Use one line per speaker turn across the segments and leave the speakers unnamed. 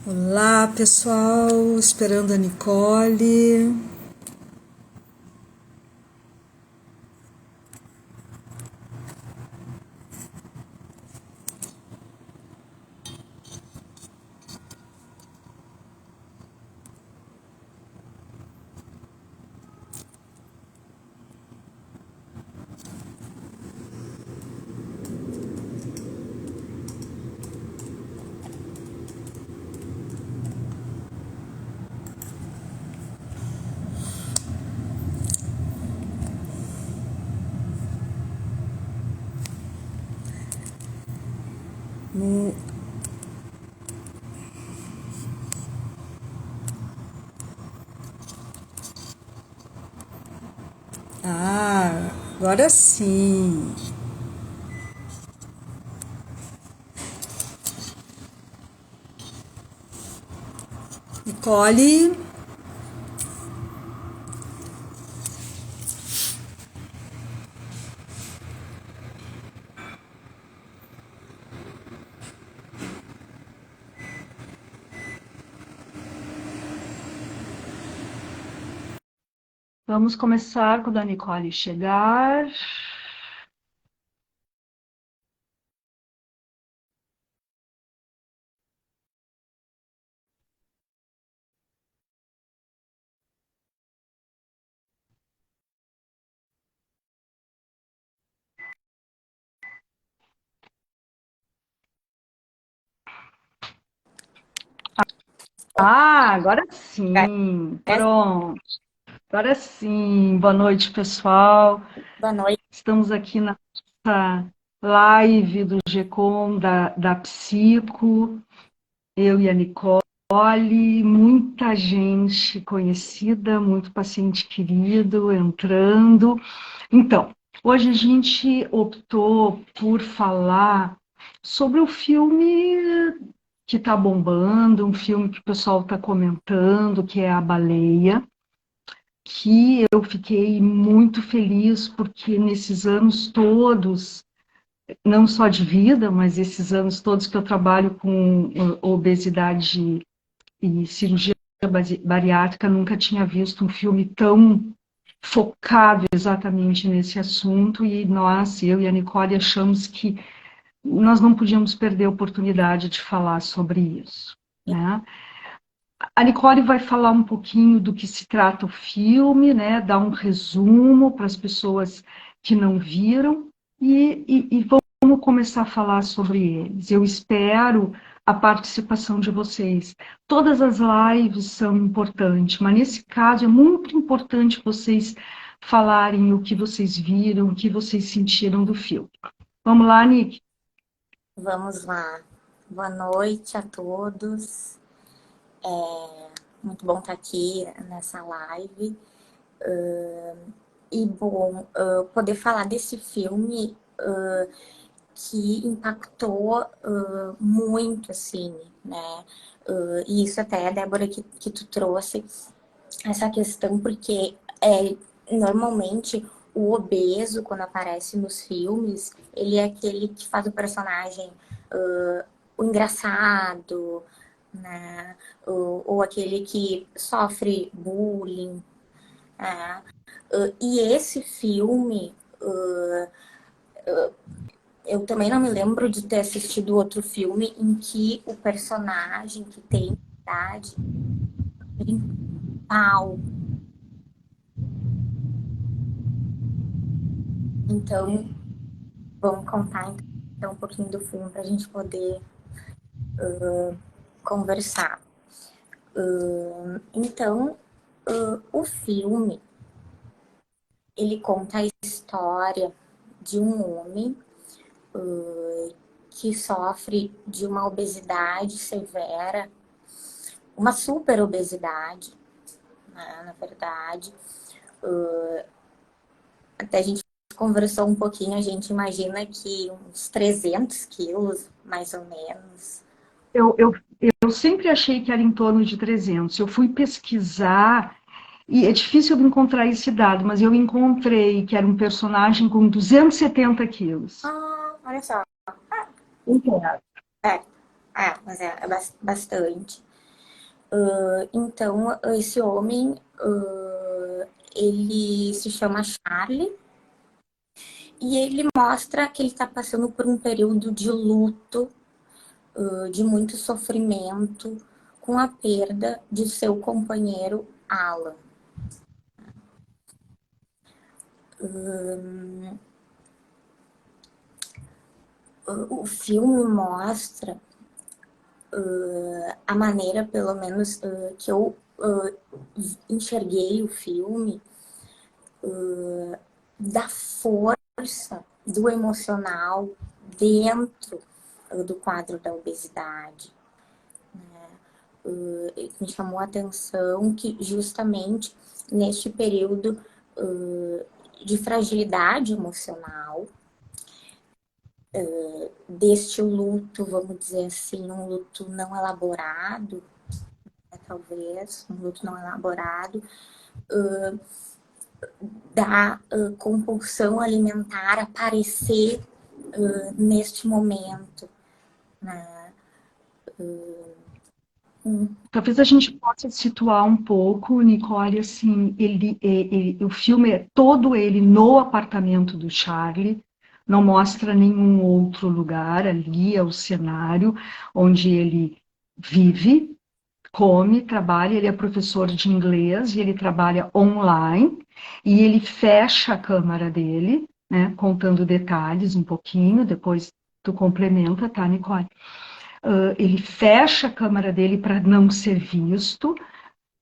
Olá, pessoal, esperando a Nicole. Ah, agora sim. Nicole,
Vamos começar quando a Nicole chegar. Agora sim. Pronto. Agora sim. Boa noite, pessoal.
Boa noite.
Estamos aqui na nossa live do GECOM da Psico. Eu e a Nicole. Muita gente conhecida, muito paciente querido entrando. Então, hoje a gente optou por falar sobre o filme que está bombando, um filme que o pessoal está comentando, que é A Baleia, que eu fiquei muito feliz porque nesses anos todos, não só de vida, mas esses anos todos que eu trabalho com obesidade e cirurgia bariátrica, nunca tinha visto um filme tão focado exatamente nesse assunto e nós, eu e a Nicole, achamos que nós não podíamos perder a oportunidade de falar sobre isso, né? A Nicole vai falar um pouquinho do que se trata o filme, né? Dar um resumo para as pessoas que não viram e vamos começar a falar sobre eles. Eu espero a participação de vocês. Todas as lives são importantes, mas nesse caso é muito importante vocês falarem o que vocês viram, o que vocês sentiram do filme. Vamos lá, Nick?
Vamos lá. Boa noite a todos. Muito bom estar aqui nessa live. E bom, poder falar desse filme que impactou muito, assim, né? E isso até, Débora, que tu trouxe essa questão, porque normalmente o obeso, quando aparece nos filmes, ele é aquele que faz o personagem o engraçado, né? Ou aquele que sofre bullying. Né? E esse filme, eu também não me lembro de ter assistido outro filme em que o personagem que tem idade tem pau. Então, vamos contar então um pouquinho do filme para a gente poder conversar. Então, o filme ele conta a história de um homem que sofre de uma obesidade severa, uma super obesidade, né, na verdade. Até a gente conversou um pouquinho, a gente imagina que uns 300 quilos, mais ou menos.
Eu, eu, eu sempre achei que era em torno de 300. Eu fui pesquisar, e é difícil eu encontrar esse dado, mas eu encontrei que era um personagem com 270 quilos.
Olha só.
Entendo.
É, mas é bastante. Então, esse homem, ele se chama Charlie e ele mostra que ele está passando por um período de luto, de muito sofrimento, com a perda de seu companheiro Alan. O filme mostra a maneira, pelo menos, que eu enxerguei o filme, da força do emocional dentro do quadro da obesidade. Me chamou a atenção que justamente neste período de fragilidade emocional, deste luto, vamos dizer assim, um luto não elaborado, talvez, um luto não elaborado, da compulsão alimentar aparecer neste momento, né?
Talvez a gente possa situar um pouco, Nicole, assim, o filme é todo ele no apartamento do Charlie, não mostra nenhum outro lugar, ali é o cenário onde ele vive, come, trabalha, ele é professor de inglês e ele trabalha online, e ele fecha a câmera dele, né, contando detalhes um pouquinho, depois tu complementa, tá, Nicole? Ele fecha a câmera dele para não ser visto,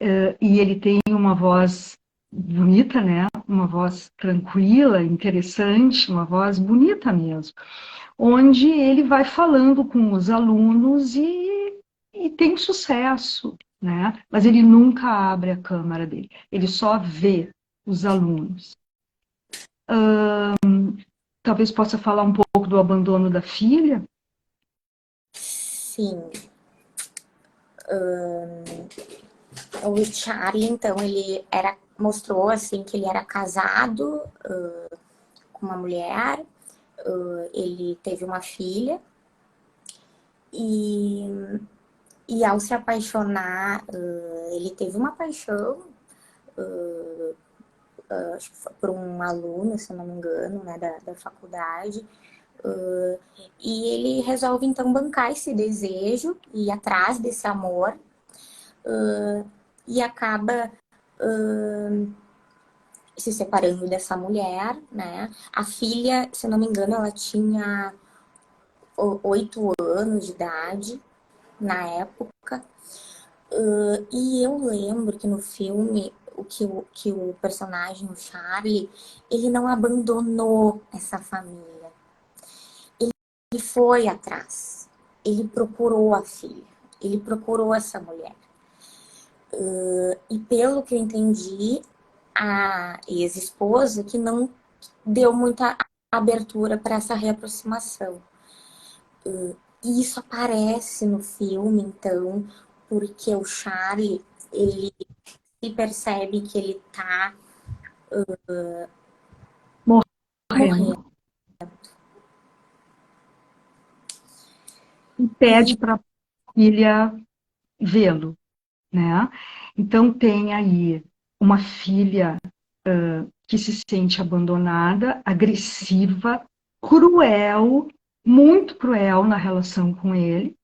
e ele tem uma voz bonita, né? Uma voz tranquila, interessante, uma voz bonita mesmo, onde ele vai falando com os alunos e tem sucesso, né? Mas ele nunca abre a câmera dele, ele só vê os alunos. Talvez possa falar um pouco do abandono da filha.
Sim. O Charlie, então, ele mostrou assim que ele era casado com uma mulher, ele teve uma filha e, ao se apaixonar, ele teve uma paixão acho que foi por um aluno, se eu não me engano, né, da faculdade. E ele resolve então bancar esse desejo e ir atrás desse amor, e acaba se separando dessa mulher, né? A filha, se eu não me engano, ela tinha 8 anos de idade na época. E eu lembro que no filme que o personagem, o Charlie, ele não abandonou essa família. Ele foi atrás. Ele procurou a filha. Ele procurou essa mulher. E pelo que eu entendi, a ex-esposa que não deu muita abertura para essa reaproximação. E isso aparece no filme, então, porque o Charlie, ele se percebe que ele tá
Morrendo.
morrendo.
E pede para a filha vê-lo, né? Então tem aí uma filha que se sente abandonada, agressiva, cruel, muito cruel na relação com ele.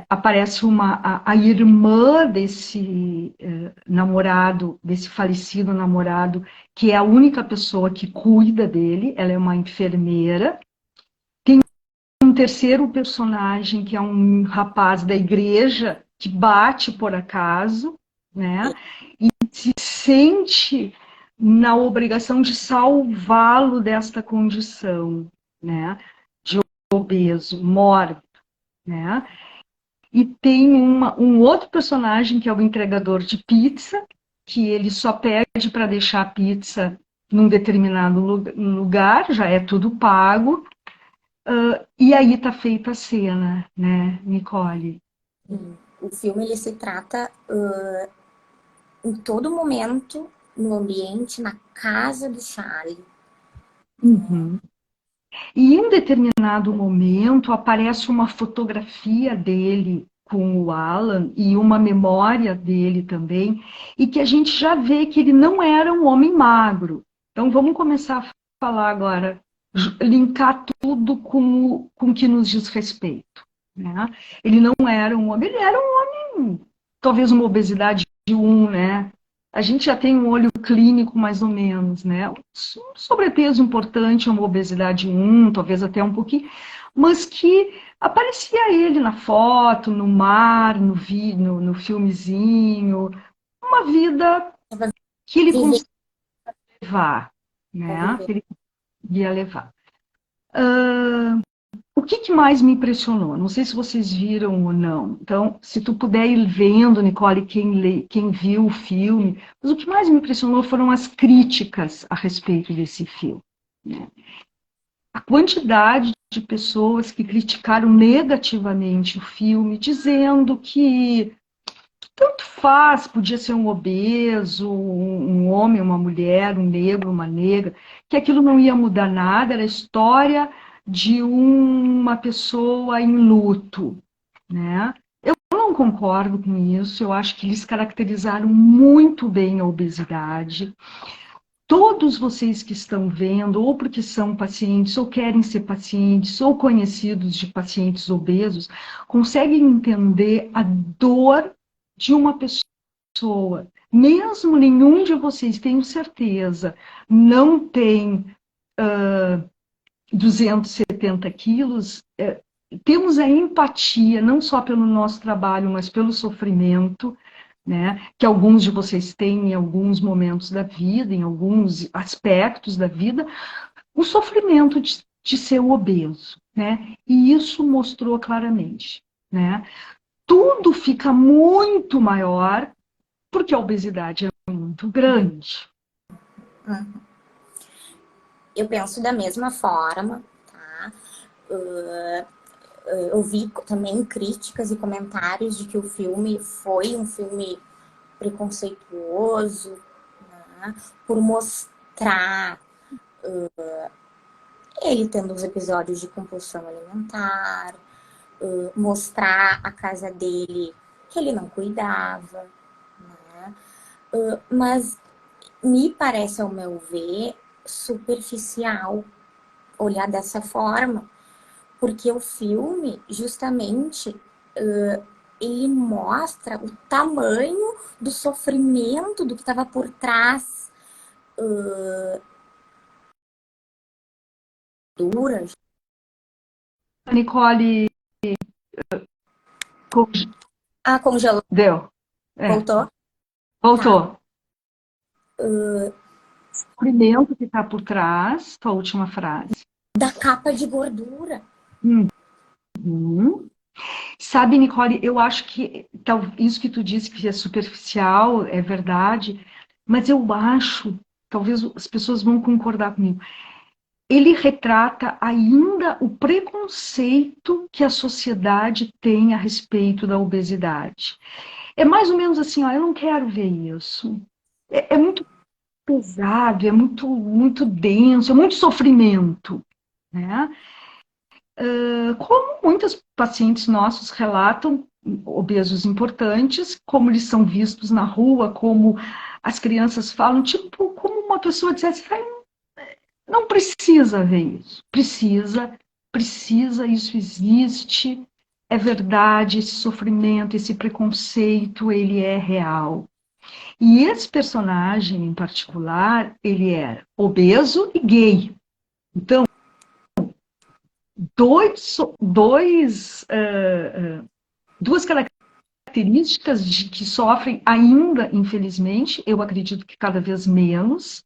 Aparece a irmã desse namorado, desse falecido namorado, que é a única pessoa que cuida dele, ela é uma enfermeira. Tem um terceiro personagem, que é um rapaz da igreja, que bate por acaso, né? E se sente na obrigação de salvá-lo desta condição, né? De obeso, mórbido, né? E tem um outro personagem que é o entregador de pizza, que ele só pede para deixar a pizza num determinado lugar, já é tudo pago. E aí está feita a cena, né, Nicole?
O filme ele se trata em todo momento no ambiente, na casa do Charlie.
Uhum. E em determinado momento aparece uma fotografia dele com o Alan e uma memória dele também, e que a gente já vê que ele não era um homem magro. Então vamos começar a falar agora, linkar tudo com o que nos diz respeito, né? Ele não era um homem, ele era um homem, talvez uma obesidade de 1, né? A gente já tem um olho clínico mais ou menos, né? Um sobrepeso importante, uma obesidade 1, talvez até um pouquinho, mas que aparecia ele na foto, no mar, no filmezinho, uma vida que ele
Viver,
conseguia levar, né?
viver.
Que ele conseguia levar. O que mais me impressionou? Não sei se vocês viram ou não. Então, se tu puder ir vendo, Nicole, quem viu o filme, mas o que mais me impressionou foram as críticas a respeito desse filme, né? A quantidade de pessoas que criticaram negativamente o filme, dizendo que tanto faz, podia ser um obeso, um homem, uma mulher, um negro, uma negra, que aquilo não ia mudar nada, era a história de uma pessoa em luto, né? Eu não concordo com isso, eu acho que eles caracterizaram muito bem a obesidade. Todos vocês que estão vendo, ou porque são pacientes, ou querem ser pacientes, ou conhecidos de pacientes obesos, conseguem entender a dor de uma pessoa. Mesmo nenhum de vocês, tenho certeza, não tem 270 quilos, temos a empatia, não só pelo nosso trabalho, mas pelo sofrimento, né, que alguns de vocês têm em alguns momentos da vida, em alguns aspectos da vida, o sofrimento de ser obeso, né? E isso mostrou claramente, né? Tudo fica muito maior porque a obesidade é muito grande.
Eu penso da mesma forma, tá? Eu vi também críticas e comentários de que o filme foi um filme preconceituoso, né? Por mostrar ele tendo os episódios de compulsão alimentar, mostrar a casa dele que ele não cuidava, né? Mas me parece, ao meu ver, superficial olhar dessa forma, porque o filme, justamente, ele mostra o tamanho do sofrimento do que estava por trás duras.
A Nicole
Ah, congelou.
deu. É,
Voltou? Tá.
voltou. O sofrimento que está por trás, tua última frase.
Da capa de gordura.
Uhum. Sabe, Nicole, eu acho que isso que tu disse que é superficial, é verdade, mas eu acho, talvez as pessoas vão concordar comigo, ele retrata ainda o preconceito que a sociedade tem a respeito da obesidade. É mais ou menos assim, ó, eu não quero ver isso. É muito pesado, é muito denso, é muito sofrimento, né? Como muitos pacientes nossos relatam, obesos importantes, como eles são vistos na rua, como as crianças falam, tipo, como uma pessoa dissesse, não precisa ver isso. Precisa, isso existe, é verdade, esse sofrimento, esse preconceito, ele é real. E esse personagem em particular, ele era obeso e gay. Então, duas características de que sofrem ainda, infelizmente, eu acredito que cada vez menos,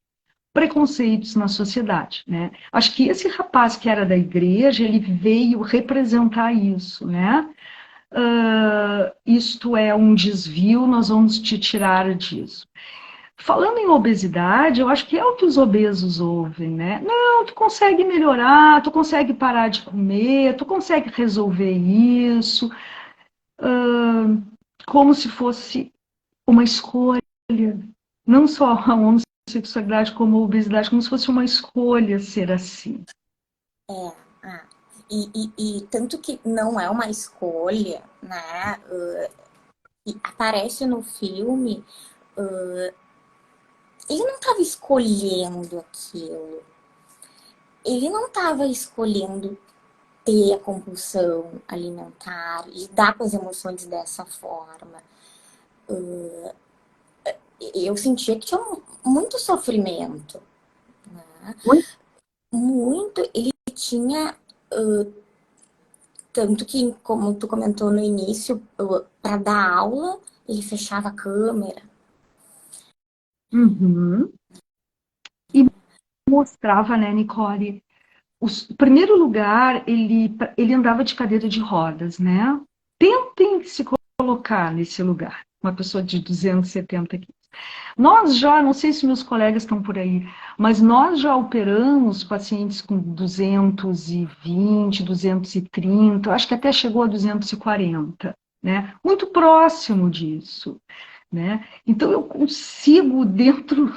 preconceitos na sociedade, né? Acho que esse rapaz que era da igreja, ele veio representar isso, né? Isto é um desvio, nós vamos te tirar disso. Falando em obesidade, eu acho que é o que os obesos ouvem, né? Não, tu consegue melhorar, tu consegue parar de comer, tu consegue resolver isso, como se fosse uma escolha, não só a homossexualidade como a obesidade, como se fosse uma escolha ser assim.
Ah. E tanto que não é uma escolha, né? E aparece no filme, ele não estava escolhendo aquilo. Ele não estava escolhendo ter a compulsão alimentar, lidar com as emoções dessa forma. Eu sentia que tinha muito sofrimento, né?
Muito.
Muito. Ele tinha, tanto que, como tu comentou no início, para dar aula, ele fechava a câmera.
Uhum. E mostrava, né, Nicole? Em primeiro lugar, ele andava de cadeira de rodas, né? Tentem se colocar nesse lugar, uma pessoa de 270 quilos. Nós já, não sei se meus colegas estão por aí, mas nós já operamos pacientes com 220, 230, acho que até chegou a 240, né? Muito próximo disso, né? Então eu consigo, dentro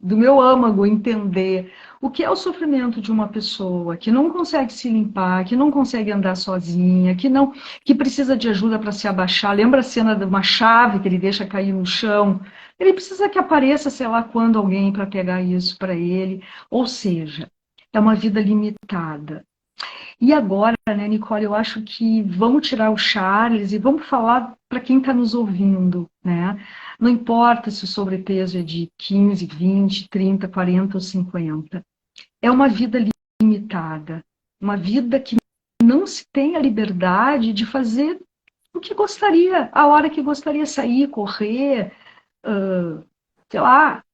do meu âmago, entender o que é o sofrimento de uma pessoa que não consegue se limpar, que não consegue andar sozinha, que precisa de ajuda para se abaixar. Lembra a cena de uma chave que ele deixa cair no chão? Ele precisa que apareça, sei lá quando, alguém para pegar isso para ele. Ou seja, é uma vida limitada. E agora, né, Nicole, eu acho que vamos tirar o Charles e vamos falar para quem está nos ouvindo, né? Não importa se o sobrepeso é de 15, 20, 30, 40 ou 50. É uma vida limitada. Uma vida que não se tem a liberdade de fazer o que gostaria, a hora que gostaria, sair, correr, sei lá,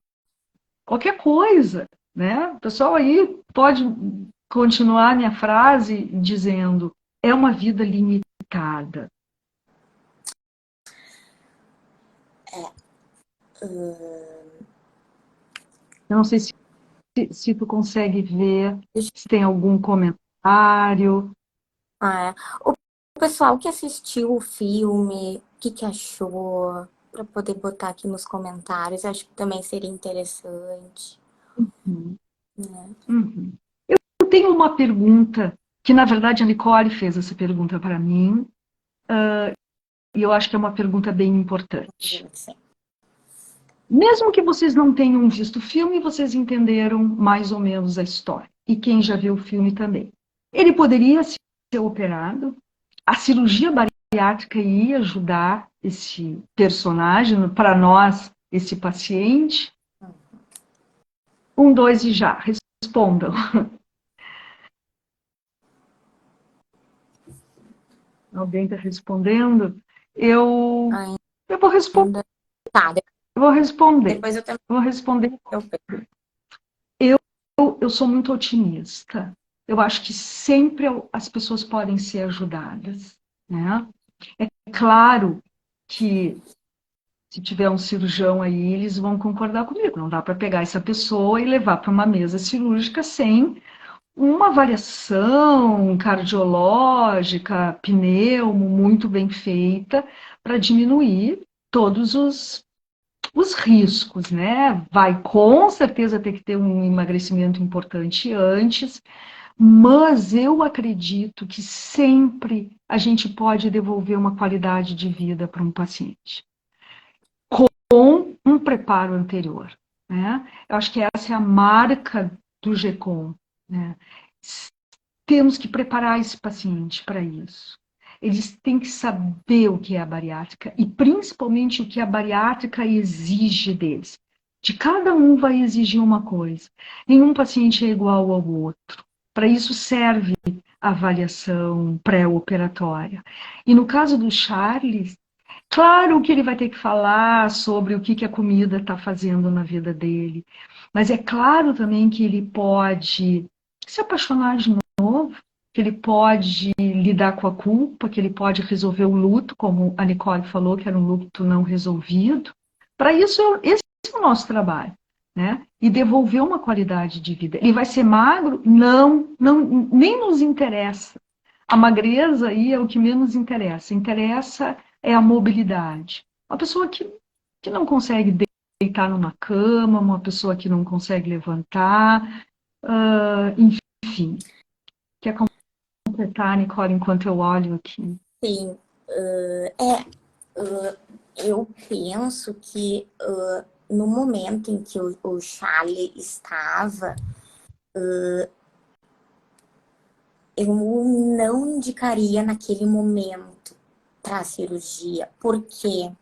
qualquer coisa, né? O pessoal aí pode continuar minha frase dizendo: é uma vida limitada. Eu não sei se tu consegue ver, se tem algum comentário.
Ah, é. O pessoal que assistiu o filme, o que achou? Para poder botar aqui nos comentários, acho que também seria interessante.
Uhum.
Né?
Uhum. Eu tenho uma pergunta, que na verdade a Nicole fez essa pergunta para mim, e eu acho que é uma pergunta bem importante.
Assim.
Mesmo que vocês não tenham visto o filme, vocês entenderam mais ou menos a história. E quem já viu o filme também. Ele poderia ser operado, a cirurgia bariátrica ia ajudar esse personagem, para nós, esse paciente. 1, 2 e já, respondam. Alguém está respondendo? Eu vou responder.
Tá,
Eu vou responder.
depois eu também.
Vou responder. Eu sou muito otimista. Eu acho que sempre as pessoas podem ser ajudadas, né? É claro que se tiver um cirurgião aí, eles vão concordar comigo. Não dá para pegar essa pessoa e levar para uma mesa cirúrgica sem uma avaliação cardiológica, pneumo, muito bem feita, para diminuir todos os riscos, né? Vai com certeza ter que ter um emagrecimento importante antes, mas eu acredito que sempre a gente pode devolver uma qualidade de vida para um paciente com um preparo anterior, né? Eu acho que essa é a marca do GECOM, né? Temos que preparar esse paciente para isso. Eles têm que saber o que é a bariátrica e principalmente o que a bariátrica exige deles. De cada um vai exigir uma coisa. Nenhum paciente é igual ao outro. Para isso serve a avaliação pré-operatória. E no caso do Charles, claro que ele vai ter que falar sobre o que a comida está fazendo na vida dele. Mas é claro também que ele pode se apaixonar de novo, que ele pode lidar com a culpa, que ele pode resolver o luto, como a Nicole falou, que era um luto não resolvido. Para isso, esse é o nosso trabalho, né? E devolver uma qualidade de vida. Ele vai ser magro? Não, nem nos interessa. A magreza aí é o que menos interessa. Interessa é a mobilidade. Uma pessoa que não consegue deitar numa cama, uma pessoa que não consegue levantar, enfim, que é completar, Nicole, enquanto eu olho aqui.
Sim, eu penso que no momento em que o Charlie estava, eu não indicaria naquele momento para a cirurgia. Por quê?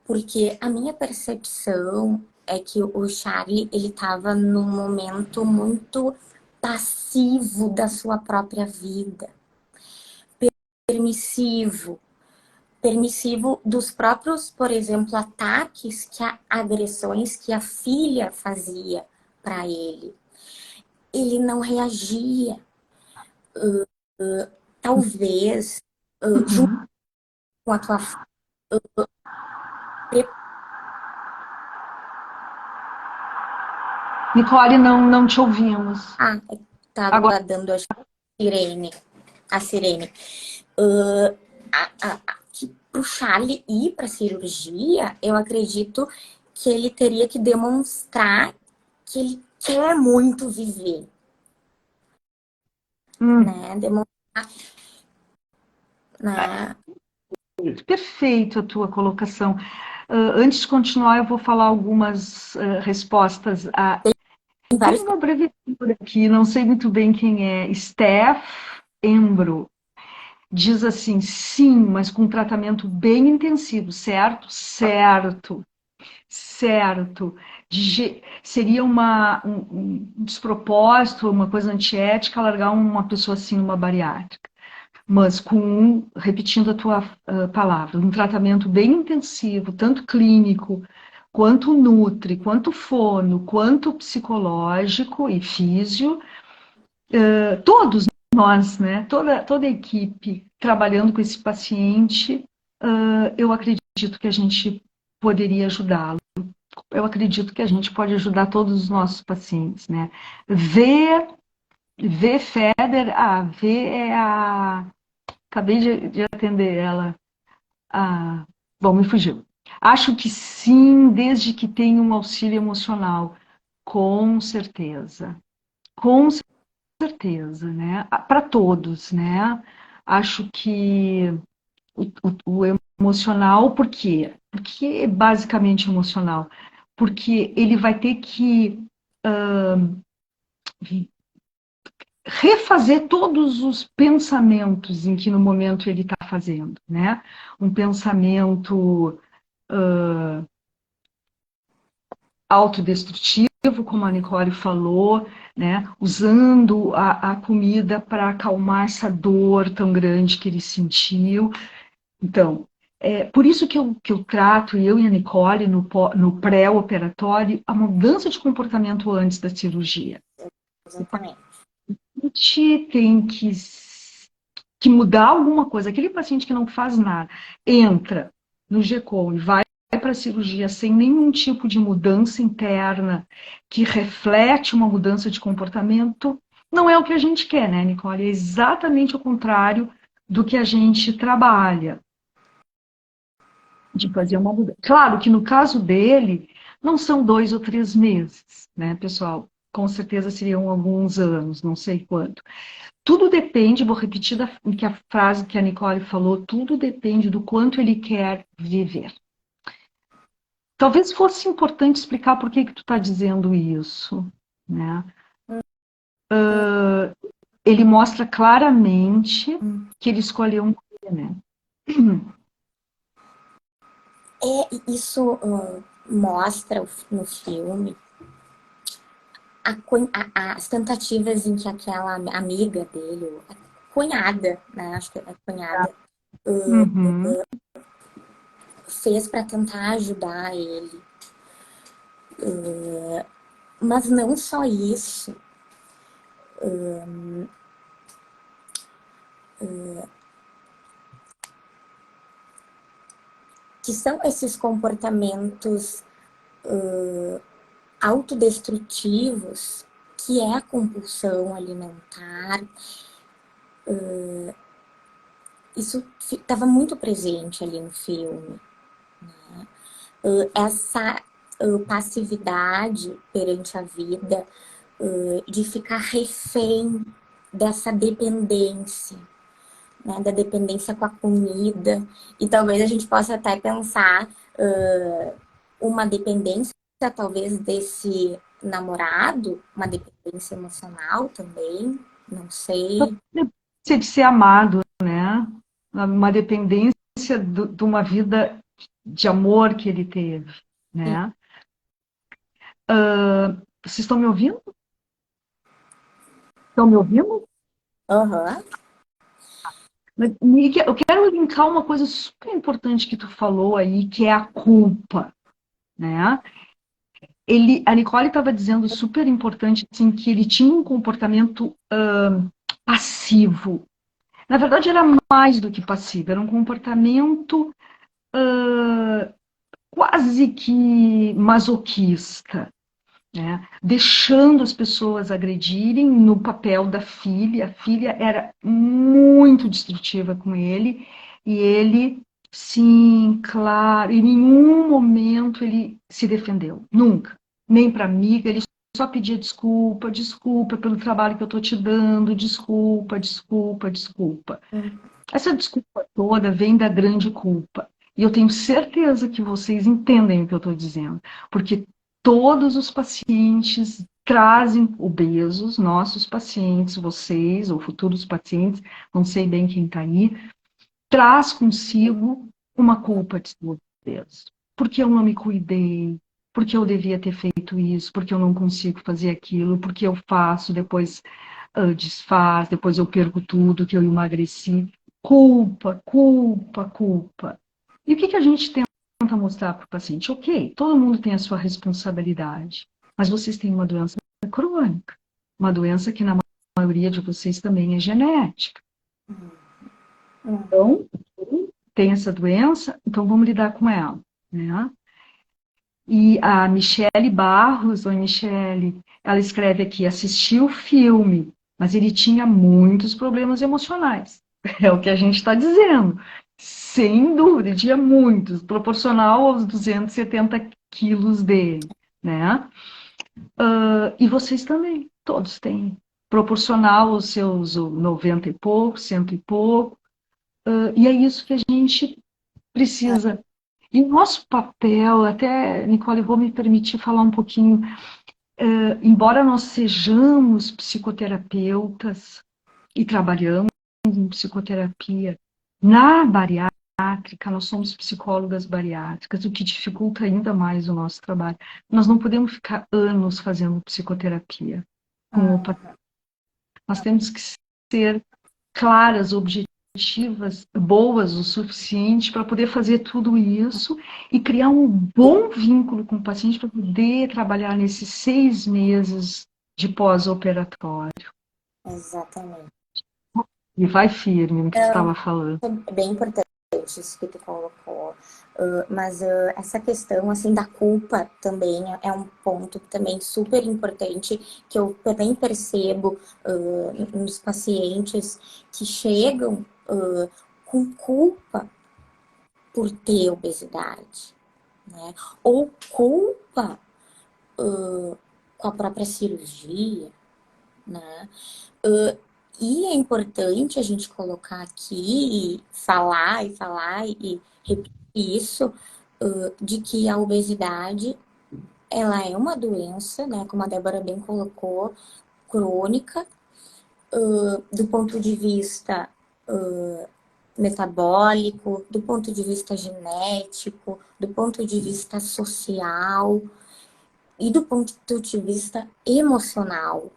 Porque a minha percepção é que o Charlie ele estava num momento muito passivo da sua própria vida, permissivo, permissivo dos próprios, por exemplo, ataques, agressões que a filha fazia para ele. Ele não reagia. Talvez, junto
Uhum.
com a tua
Nicole, não te ouvimos. Agora,
estava dando a sirene. A sirene. Que para o Charlie ir para a cirurgia, eu acredito que ele teria que demonstrar que ele quer muito viver, né? Demonstrar, né?
perfeito a tua colocação. Antes de continuar, eu vou falar algumas respostas.
Tem
Tem
vários.
uma abreviatura aqui, não sei muito bem quem é. Steph Embro. Diz assim, sim, mas com um tratamento bem intensivo, certo? Certo, certo. Seria um despropósito, uma coisa antiética largar uma pessoa assim numa bariátrica. Mas repetindo a tua palavra, um tratamento bem intensivo, tanto clínico, quanto nutri, quanto fono, quanto psicológico e físio, todos nós, né, toda a equipe trabalhando com esse paciente, eu acredito que a gente poderia ajudá-lo. Eu acredito que a gente pode ajudar todos os nossos pacientes, né? V Feder, V é a... Acabei de atender ela. Bom, me fugiu. Acho que sim, desde que tenha um auxílio emocional. Com certeza. Com certeza, né? Para todos, né? Acho que o emocional, por quê? Porque é basicamente emocional. Porque ele vai ter que refazer todos os pensamentos em que no momento ele está fazendo, né? Um pensamento autodestrutivo, como a Nicole falou, né? Usando a comida para acalmar essa dor tão grande que ele sentiu. Então, por isso que eu trato, eu e a Nicole, no pré-operatório, a mudança de comportamento antes da cirurgia.
Exatamente.
A gente tem que mudar alguma coisa. Aquele paciente que não faz nada, entra no GCOM e vai para a cirurgia sem nenhum tipo de mudança interna que reflete uma mudança de comportamento, não é o que a gente quer, né, Nicole? É exatamente o contrário do que a gente trabalha, de fazer uma mudança. Claro que no caso dele, não são 2 ou 3 meses, né, pessoal? Com certeza seriam alguns anos, não sei quanto. Tudo depende, vou repetir a frase que a Nicole falou, tudo depende do quanto ele quer viver. Talvez fosse importante explicar por que tu está dizendo isso, né? Ele mostra claramente que ele escolheu um né?
Isso mostra no filme as tentativas em que aquela amiga dele, a cunhada, né? Acho que é a cunhada,
Uhum.
fez para tentar ajudar ele. Mas não só isso. Que são esses comportamentos autodestrutivos, que é a compulsão alimentar. Isso estava muito presente ali no filme. Essa passividade perante a vida, de ficar refém dessa dependência, né, da dependência com a comida. E talvez a gente possa até pensar uma dependência, talvez, desse namorado, uma dependência emocional também, não sei.
Dependência de ser amado, né? Uma dependência de uma vida de amor que ele teve, né? Vocês estão me ouvindo? Estão me ouvindo?
Aham.
Eu quero linkar uma coisa super importante que tu falou aí, que é a culpa, né? A Nicole estava dizendo super importante, assim, que ele tinha um comportamento passivo. Na verdade, era mais do que passivo, era um comportamento quase que masoquista, né? Deixando as pessoas agredirem no papel da filha. A filha era muito destrutiva com ele, e ele, sim, claro, em nenhum momento ele se defendeu, nunca. Nem para amiga, ele só pedia desculpa, desculpa pelo trabalho que eu estou te dando, desculpa, desculpa, desculpa. Essa desculpa toda vem da grande culpa. E eu tenho certeza que vocês entendem o que eu estou dizendo, porque todos os pacientes trazem obesos, nossos pacientes, vocês ou futuros pacientes, não sei bem quem está aí, traz consigo uma culpa de ser obeso. Porque eu não me cuidei, porque eu devia ter feito isso, porque eu não consigo fazer aquilo, porque eu faço, depois desfaz, depois eu perco tudo que eu emagreci. Culpa, culpa, culpa. E o que a gente tenta mostrar para o paciente? Ok, todo mundo tem a sua responsabilidade, mas vocês têm uma doença crônica, uma doença que na maioria de vocês também é genética. Então, tem essa doença, então vamos lidar com ela, né? E a Michele Barros, oi Michele, ela escreve aqui, assistiu o filme, mas ele tinha muitos problemas emocionais. É o que a gente está dizendo. Sem dúvida, ele tinha muitos, proporcional aos 270 quilos dele, né? E vocês também, todos têm. Proporcional aos seus 90 e pouco, cento e pouco. E é isso que a gente precisa. E o nosso papel, até, Nicole, vou me permitir falar um pouquinho, embora nós sejamos psicoterapeutas e trabalhamos em psicoterapia, na bariátrica, nós somos psicólogas bariátricas, o que dificulta ainda mais o nosso trabalho. Nós não podemos ficar anos fazendo psicoterapia com o paciente. Nós temos que ser claras, objetivas, boas o suficiente para poder fazer tudo isso e criar um bom vínculo com o paciente para poder trabalhar nesses 6 meses de pós-operatório.
Exatamente.
E vai firme no que tu estava falando.
É bem importante isso que tu colocou. Mas essa questão assim da culpa também é um ponto também super importante que eu também percebo nos pacientes que chegam com culpa por ter obesidade, né? Ou culpa com a própria cirurgia, né? E é importante a gente colocar aqui, falar e repetir isso, de que a obesidade, ela é uma doença, né, como a Débora bem colocou, crônica, do ponto de vista metabólico, do ponto de vista genético, do ponto de vista social e do ponto de vista emocional.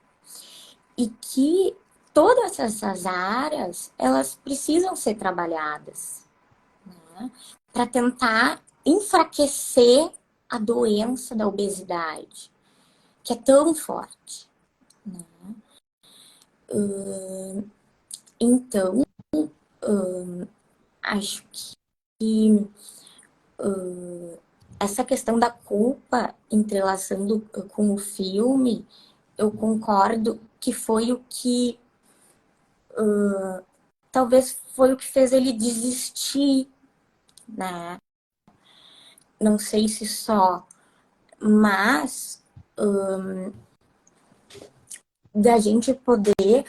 E que todas essas áreas, elas precisam ser trabalhadas, né? Para tentar enfraquecer a doença da obesidade, que é tão forte, né? Então, acho que essa questão da culpa entrelaçando com o filme, eu concordo que foi o que talvez foi o que fez ele desistir, né? Não sei se só, mas da gente poder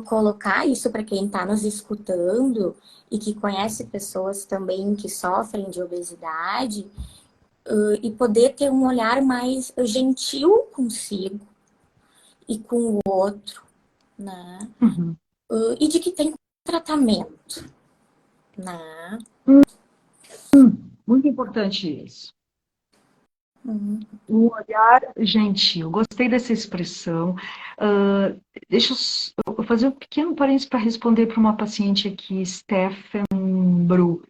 colocar isso para quem está nos escutando e que conhece pessoas também que sofrem de obesidade, e poder ter um olhar mais gentil consigo e com o outro, né?
Uhum.
E de que tem tratamento, né?
Muito importante isso.
Uhum.
Um olhar gentil. Gostei dessa expressão. Deixa eu fazer um pequeno parênteses para responder para uma paciente aqui, Stephen Bru.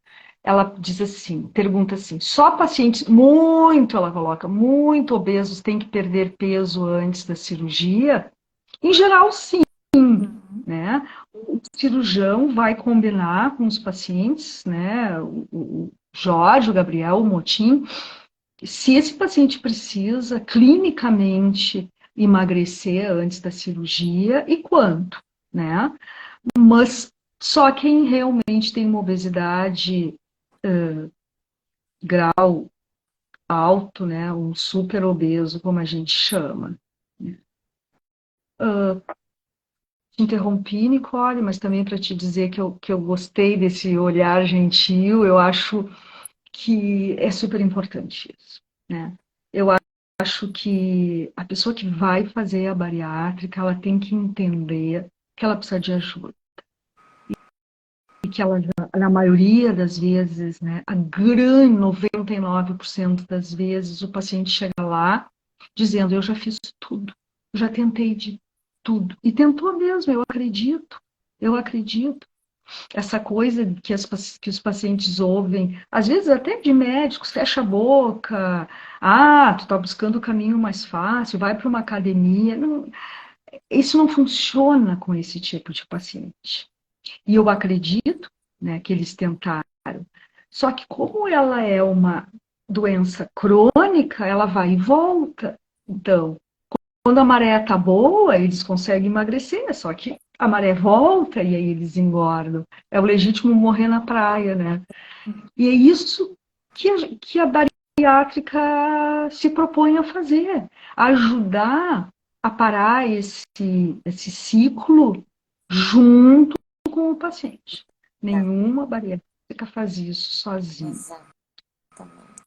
Ela diz assim, pergunta assim, só pacientes muito, ela coloca, muito obesos têm que perder peso antes da cirurgia? Em geral, sim, né? O cirurgião vai combinar com os pacientes, né? O Jorge, o Gabriel, o Motim, se esse paciente precisa clinicamente emagrecer antes da cirurgia e quanto, né? Mas só quem realmente tem uma obesidade grau alto, né, um super obeso, como a gente chama. Te interrompi, Nicole, mas também para te dizer que eu gostei desse olhar gentil, eu acho que é super importante isso, né? Eu acho que a pessoa que vai fazer a bariátrica, ela tem que entender que ela precisa de ajuda. E que ela, na maioria das vezes, né, a grande 99% das vezes, o paciente chega lá dizendo, eu já fiz tudo, já tentei de tudo. E tentou mesmo, eu acredito. Essa coisa que os pacientes ouvem, às vezes até de médicos, fecha a boca, tu tá buscando o caminho mais fácil, vai para uma academia. Não, isso não funciona com esse tipo de paciente. E eu acredito, né, que eles tentaram. Só que como ela é uma doença crônica, ela vai e volta. Então, quando a maré está boa, eles conseguem emagrecer, só que a maré volta e aí eles engordam. É o legítimo morrer na praia, né? E é isso que a bariátrica se propõe a fazer, ajudar a parar esse ciclo junto com o paciente. Nenhuma bariátrica faz isso sozinha.
Exatamente.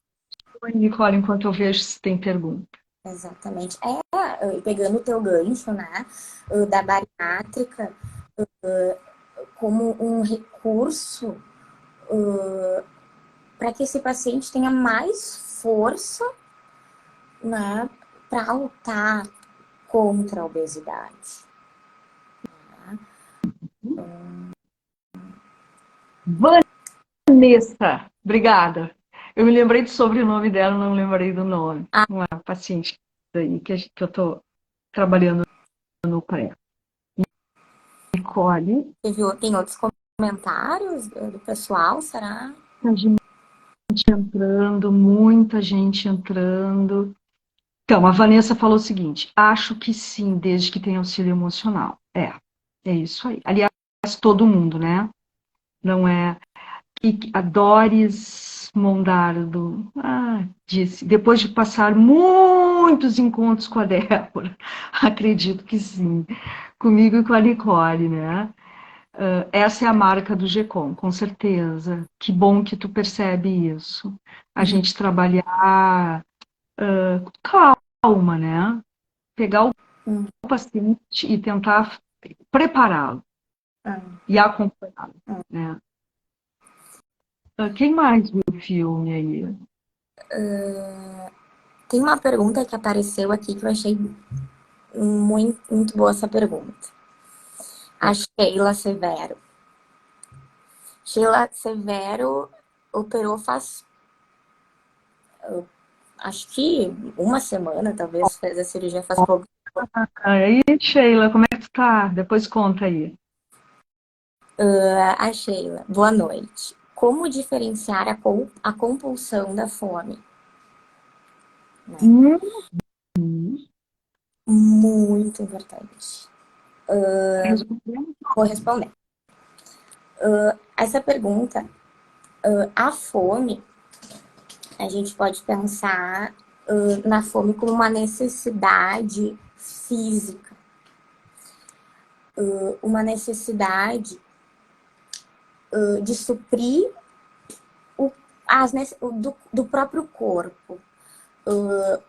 Oi, Nicole, enquanto eu vejo se tem pergunta.
Exatamente. Pegando o teu gancho, né, da bariátrica como um recurso para que esse paciente tenha mais força, né, para lutar contra a obesidade.
Vanessa, obrigada. Eu me lembrei do sobrenome dela, não lembrei do nome. Uma paciente aí que eu estou trabalhando no pré. Nicole,
Tem outros comentários do pessoal, será?
a gente entrando, muita gente entrando. Então, a Vanessa falou o seguinte: acho que sim, desde que tenha auxílio emocional. É isso aí. Aliás, todo mundo, né? Não é. E a Doris Mondardo disse, depois de passar muitos encontros com a Débora, acredito que sim, comigo e com a Nicole, né? Essa é a marca do GECOM, com certeza. Que bom que tu percebe isso. A gente trabalhar com calma, né? Pegar o paciente e tentar prepará-lo e acompanhá-lo, né? Quem mais viu o filme aí?
Tem uma pergunta que apareceu aqui que eu achei muito, muito boa essa pergunta. A Sheila Severo. Sheila Severo operou faz, acho que uma semana, talvez, fez a cirurgia faz pouco.
Aí, Sheila, como é que tu tá? Depois conta aí.
A Sheila, boa noite. Como diferenciar a compulsão da fome?
Hum,
Muito importante.
respondendo.
Vou responder. Essa pergunta, a fome, a gente pode pensar na fome como uma necessidade física. uma necessidade de suprir do próprio corpo.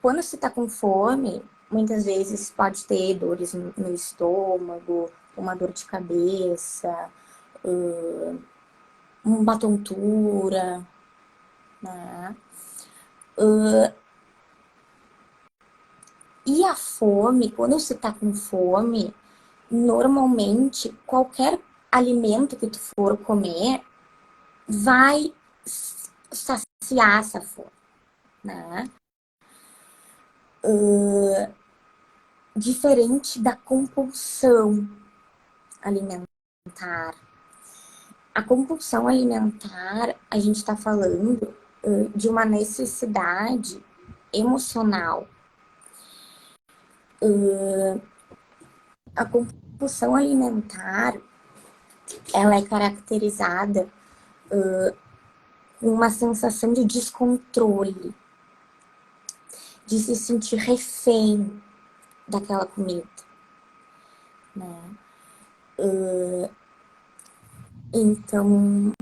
Quando você está com fome, muitas vezes pode ter dores no estômago, uma dor de cabeça, uma tontura, né? E a fome, quando você está com fome, normalmente qualquer alimento que tu for comer vai saciar essa fome, né? Diferente da compulsão alimentar. A compulsão alimentar, a gente está falando de uma necessidade emocional. A compulsão alimentar, ela é caracterizada com uma sensação de descontrole, de se sentir refém daquela comida, né? Então...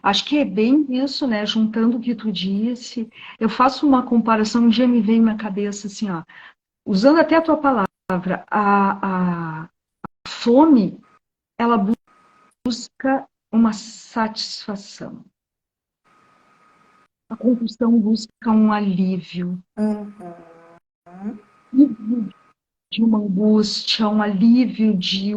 Acho que é bem isso, né? Juntando o que tu disse, eu faço uma comparação, um dia me veio na cabeça assim, ó, usando até a tua palavra, a fome, ela busca uma satisfação. A compulsão busca um alívio. De uma angústia, um alívio, de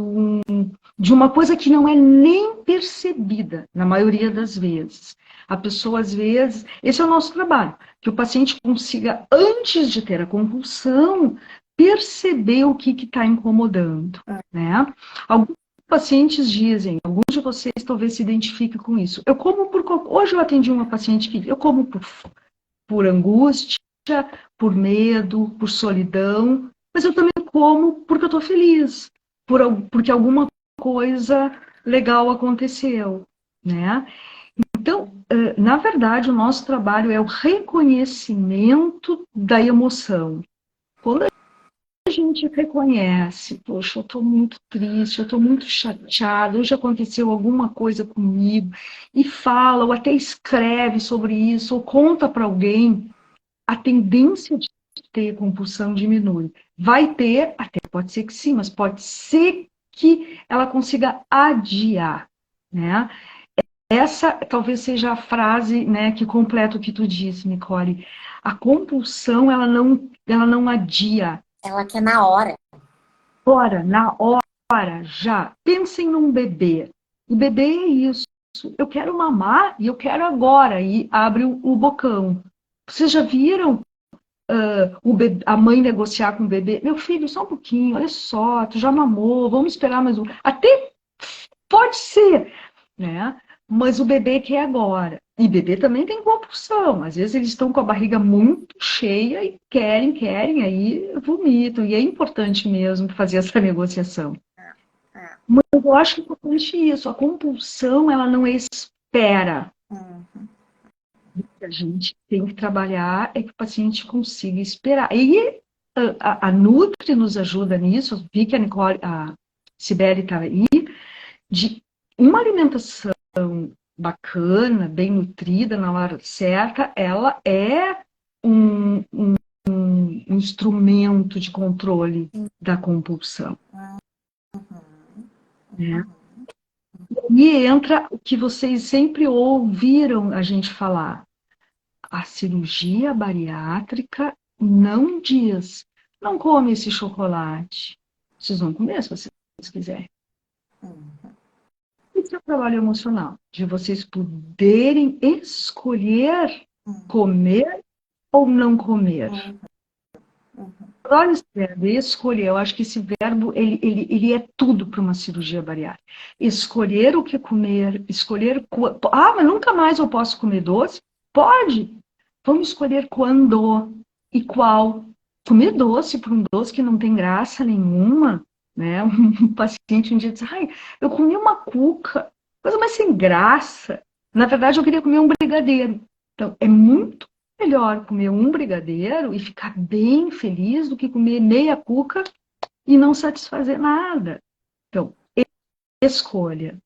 uma coisa que não é nem percebida, na maioria das vezes. A pessoa, às vezes, esse é o nosso trabalho, que o paciente consiga, antes de ter a compulsão, perceber o que está incomodando, né? Alguns pacientes dizem, alguns de vocês talvez se identifiquem com isso. Eu como hoje eu atendi uma paciente que eu como por angústia, por medo, por solidão, mas eu também como porque eu estou feliz, porque alguma coisa legal aconteceu, né? Então, na verdade, o nosso trabalho é o reconhecimento da emoção. Quando a gente reconhece, poxa, eu estou muito triste, eu estou muito chateada, hoje aconteceu alguma coisa comigo, e fala, ou até escreve sobre isso, ou conta para alguém, a tendência de ter compulsão diminui. Vai ter, até pode ser que sim, mas pode ser que ela consiga adiar, né? Essa talvez seja a frase, né, que completa o que tu disse, Nicole. A compulsão, ela não adia.
Ela quer na hora.
Na hora, já. Pensem num bebê. O bebê é isso. Eu quero mamar e eu quero agora. E abre o bocão. Vocês já viram a mãe negociar com o bebê? Meu filho, só um pouquinho, olha só, tu já mamou, vamos esperar mais um. Até pode ser, né? Mas o bebê quer agora. E bebê também tem compulsão. Às vezes eles estão com a barriga muito cheia e querem, aí vomitam. E é importante mesmo fazer essa negociação. Mas eu acho importante isso. A compulsão, ela não espera. O que a gente tem que trabalhar é que o paciente consiga esperar. E a Nutri nos ajuda nisso. Eu vi que a Sibeli está aí, de uma alimentação bacana, bem nutrida, na hora certa, ela é um instrumento de controle da compulsão. Né? E entra o que vocês sempre ouviram a gente falar. A cirurgia bariátrica não diz, não come esse chocolate. Vocês vão comer se vocês quiserem. Esse é o trabalho emocional, de vocês poderem escolher comer ou não comer. Olha esse verbo, escolher. Eu acho que esse verbo ele é tudo para uma cirurgia bariátrica. Escolher o que comer, escolher... mas nunca mais eu posso comer doce? Pode! Vamos escolher quando e qual. Comer doce por um doce que não tem graça nenhuma, né? Um paciente um dia disse, eu comi uma cuca, coisa mais sem graça. Na verdade, eu queria comer um brigadeiro. Então, é muito melhor comer um brigadeiro e ficar bem feliz do que comer meia cuca e não satisfazer nada. Então, escolha.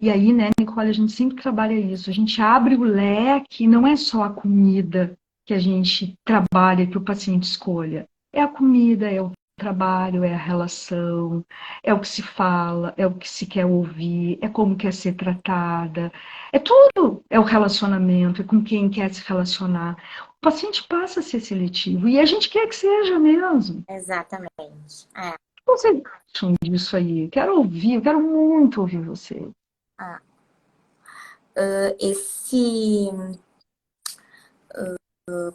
E aí, né, Nicole, a gente sempre trabalha isso. A gente abre o leque, não é só a comida que a gente trabalha que o paciente escolha. É a comida, é o trabalho, é a relação, é o que se fala, é o que se quer ouvir, é como quer ser tratada. É tudo, é o relacionamento, é com quem quer se relacionar. O paciente passa a ser seletivo e a gente quer que seja mesmo.
Exatamente.
O que vocês acham disso aí? Quero ouvir, eu quero muito ouvir vocês.
Esse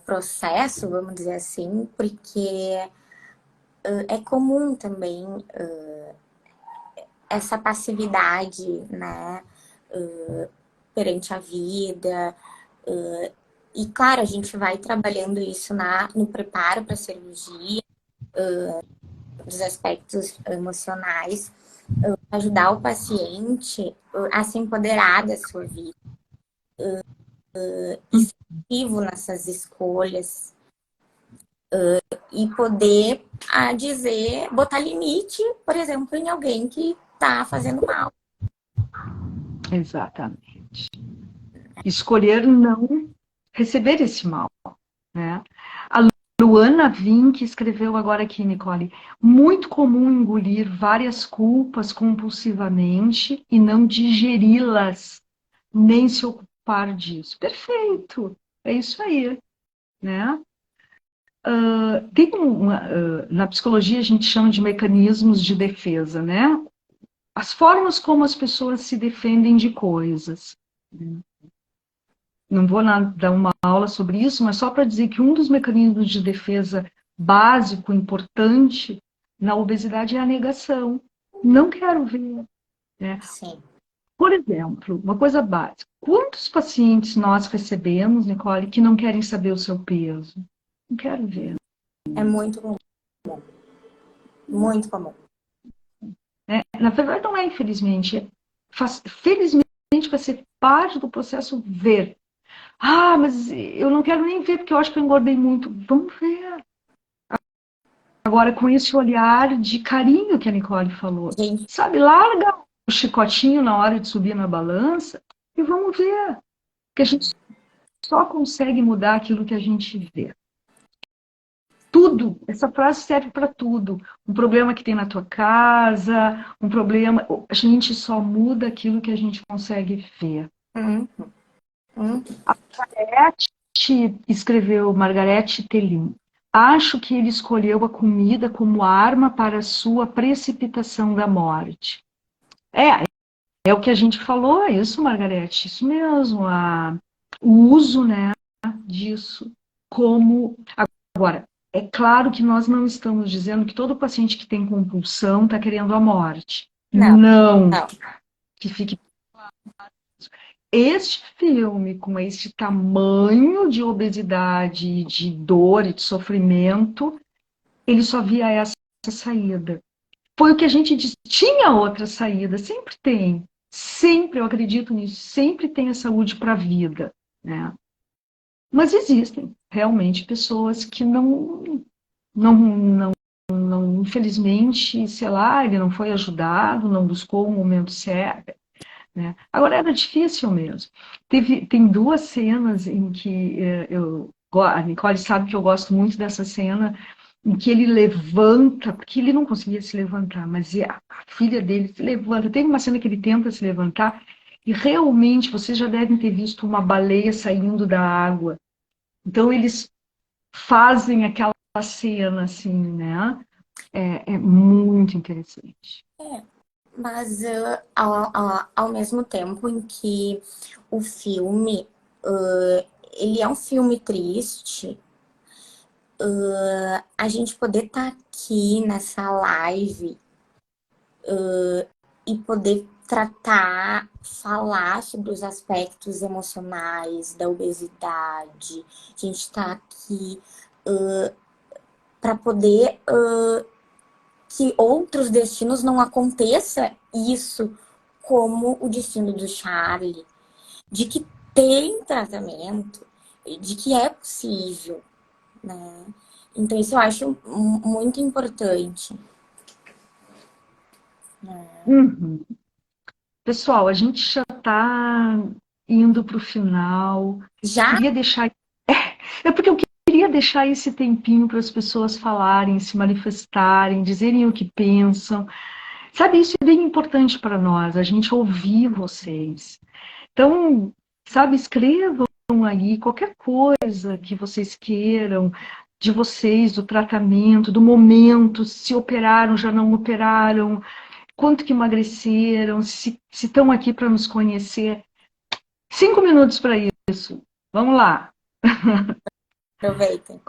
processo, vamos dizer assim, porque é comum também essa passividade, né, perante a vida. E, claro, a gente vai trabalhando isso no preparo para a cirurgia, dos aspectos emocionais, ajudar o paciente a se empoderar da sua vida, e ser ativo nessas escolhas, e poder dizer, botar limite, por exemplo, em alguém que está fazendo mal.
Exatamente. Escolher não receber esse mal, né? A Luana Vinck escreveu agora aqui, Nicole, muito comum engolir várias culpas compulsivamente e não digeri-las, nem se ocupar disso. Perfeito, é isso aí, né? Tem na psicologia a gente chama de mecanismos de defesa, né? As formas como as pessoas se defendem de coisas. Não vou dar uma aula sobre isso, mas só para dizer que um dos mecanismos de defesa básico, importante, na obesidade é a negação. Não quero ver. Né?
Sim.
Por exemplo, uma coisa básica. Quantos pacientes nós recebemos, Nicole, que não querem saber o seu peso? Não quero ver.
É muito comum. Muito comum.
Na verdade, não é infelizmente. Felizmente vai ser parte do processo ver. Ah, mas eu não quero nem ver, porque eu acho que eu engordei muito. Vamos ver. Agora, com esse olhar de carinho que a Nicole falou.
Gente,
Sabe, larga o chicotinho na hora de subir na balança e vamos ver. Que a gente só consegue mudar aquilo que a gente vê. Tudo. Essa frase serve para tudo. Um problema que tem na tua casa, um problema. A gente só muda aquilo que a gente consegue ver. Escreveu Margarete Thelin. Acho que ele escolheu a comida como arma para a sua precipitação da morte. É o que a gente falou, é isso, Margarete, isso mesmo, o uso, né, disso como... Agora, é claro que nós não estamos dizendo que todo paciente que tem compulsão está querendo a morte. Não. Que fique... Este filme, com esse tamanho de obesidade, de dor e de sofrimento, ele só via essa saída. Foi o que a gente disse, tinha outra saída, sempre tem. Sempre, eu acredito nisso, sempre tem a saúde para a vida, né? Mas existem realmente pessoas que infelizmente, sei lá, ele não foi ajudado, não buscou o momento certo. Né? Agora, era difícil mesmo. Tem duas cenas em que a Nicole sabe que eu gosto muito dessa cena, em que ele levanta, porque ele não conseguia se levantar, mas a filha dele se levanta. Tem uma cena que ele tenta se levantar, e realmente vocês já devem ter visto uma baleia saindo da água. Então, eles fazem aquela cena, assim, né? É muito interessante.
Mas ao mesmo tempo em que o filme, ele é um filme triste, a gente poder estar aqui nessa live e poder falar sobre os aspectos emocionais da obesidade, a gente está aqui para poder que outros destinos não aconteça isso como o destino do Charlie, de que tem tratamento. de que é possível, né? Então isso eu acho muito importante.
Uhum. Pessoal, a gente já está indo para o final.
Já
Queria deixar. É porque eu queria deixar esse tempinho para as pessoas falarem, se manifestarem, dizerem o que pensam. Sabe, isso é bem importante para nós, a gente ouvir vocês. Então, sabe, escrevam aí qualquer coisa que vocês queiram de vocês, do tratamento, do momento, se operaram, já não operaram, quanto que emagreceram, se estão aqui para nos conhecer. 5 minutos para isso. Vamos lá.
aproveita.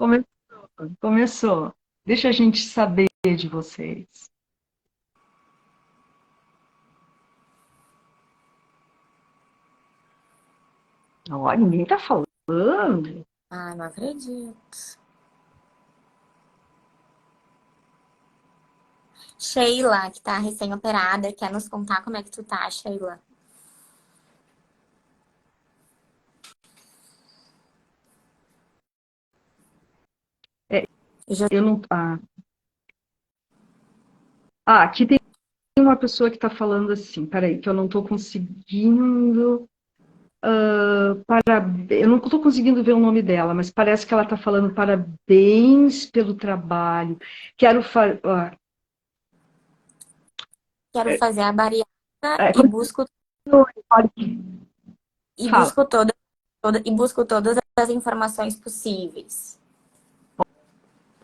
Começou. Deixa a gente saber de vocês. Olha, ninguém está falando.
Ah, não acredito. Sheila, que tá recém-operada, quer nos contar como é que tu tá, Sheila?
É,
Eu já
eu não. Aqui tem uma pessoa que está falando assim. Peraí, que eu não estou conseguindo. Eu não estou conseguindo ver o nome dela, mas parece que ela está falando parabéns pelo trabalho. Quero fazer.
quero fazer a bariátrica
É,
e busco e
fala.
busco e busco todas as informações possíveis.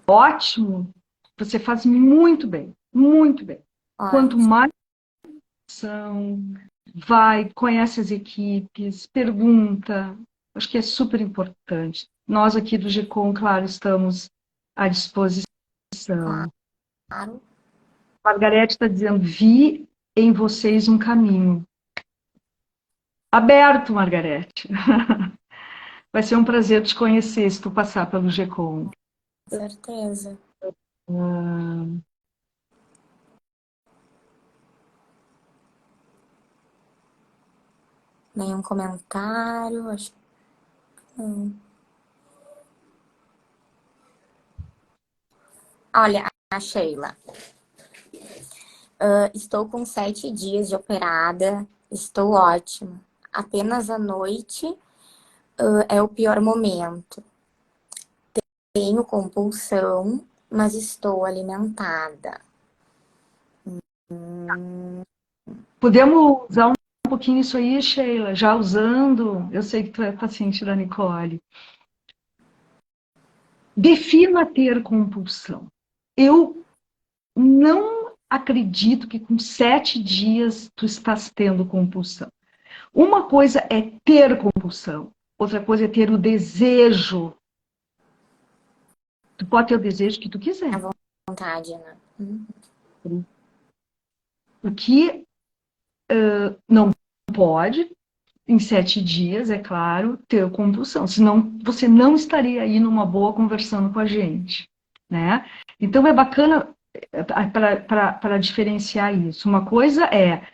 Ótimo. Você faz muito bem, muito bem. Quanto
Ótimo.
mais são, vai, conhece as equipes, pergunta. Acho que é super importante. Nós aqui do GECOM, claro, estamos à disposição.
Claro.
Margarete está dizendo, vi em vocês um caminho. Aberto, Margarete. Vai ser um prazer te conhecer se tu passar pelo GECOM.
Certeza. Nenhum comentário, acho que não. Olha, a Sheila. Estou com 7 dias de operada, estou ótima. Apenas à noite, é o pior momento. Tenho compulsão, mas estou alimentada.
Podemos usar um pouquinho isso aí, Sheila, já usando, eu sei que tu é paciente da Nicole. Defina ter compulsão. Eu não acredito que com 7 dias tu estás tendo compulsão. Uma coisa é ter compulsão, outra coisa é ter o desejo. Tu pode ter o desejo que tu quiser.
À vontade, né?
O que não pode, em 7 dias, é claro, ter compulsão. Senão você não estaria aí numa boa conversando com a gente, né? Então é bacana para diferenciar isso. Uma coisa é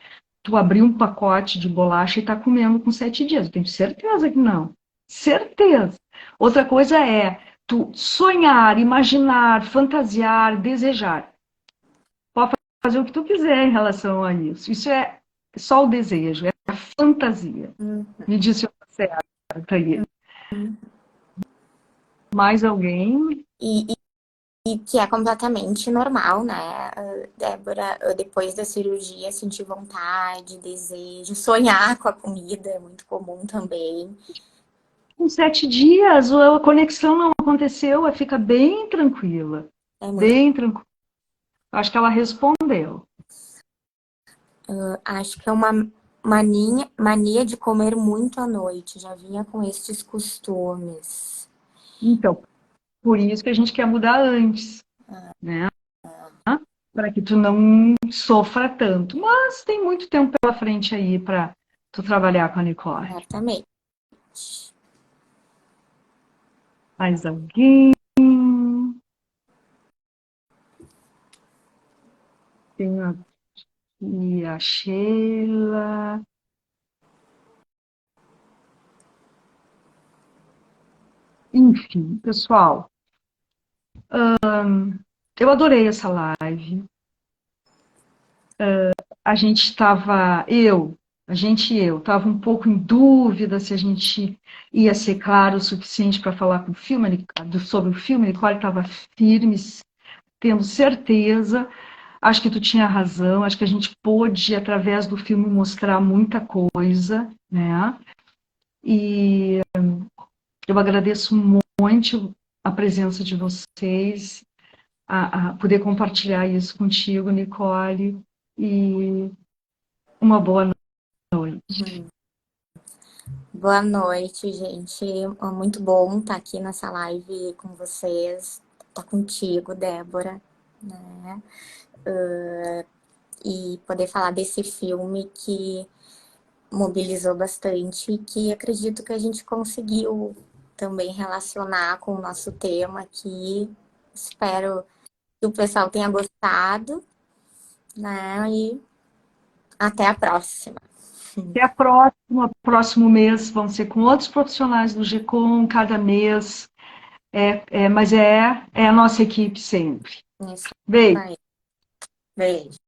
tu abrir um pacote de bolacha e tá comendo com 7 dias. Eu tenho certeza que não. Certeza. Outra coisa é tu sonhar, imaginar, fantasiar, desejar. Pode fazer o que tu quiser em relação a isso. Isso é só o desejo, é a fantasia. Me diz se eu estou certa aí. Mais alguém?
E que é completamente normal, né, Débora? Depois da cirurgia, sentir vontade, desejo, sonhar com a comida é muito comum também.
Com 7 dias, a conexão não aconteceu, fica bem tranquila.
É muito.
Bem tranquila. Acho que ela respondeu.
Acho que é uma mania de comer muito à noite. Já vinha com estes costumes.
Então, por isso que a gente quer mudar antes, né? Para que tu não sofra tanto. Mas tem muito tempo pela frente aí para tu trabalhar com a Nicole.
Certamente.
Mais alguém? Tem aqui a Sheila. Enfim, pessoal, eu adorei essa live. A gente estava um pouco em dúvida se a gente ia ser claro o suficiente para falar com o filme, sobre o filme. Nicole estava firme, tendo certeza. Acho que tu tinha razão, acho que a gente pôde, através do filme, mostrar muita coisa, né? E eu agradeço muito a presença de vocês, a poder compartilhar isso contigo, Nicole, e uma boa noite.
Boa noite, gente. É muito bom estar aqui nessa live com vocês. Estar contigo, Débora, né? E poder falar desse filme que mobilizou bastante e que acredito que a gente conseguiu também relacionar com o nosso tema aqui. Espero que o pessoal tenha gostado, né? E até a próxima.
Até a próxima, próximo mês vão ser com outros profissionais do GECOM, cada mês, mas é a nossa equipe sempre.
Isso
Beijo.
aí. Beijo.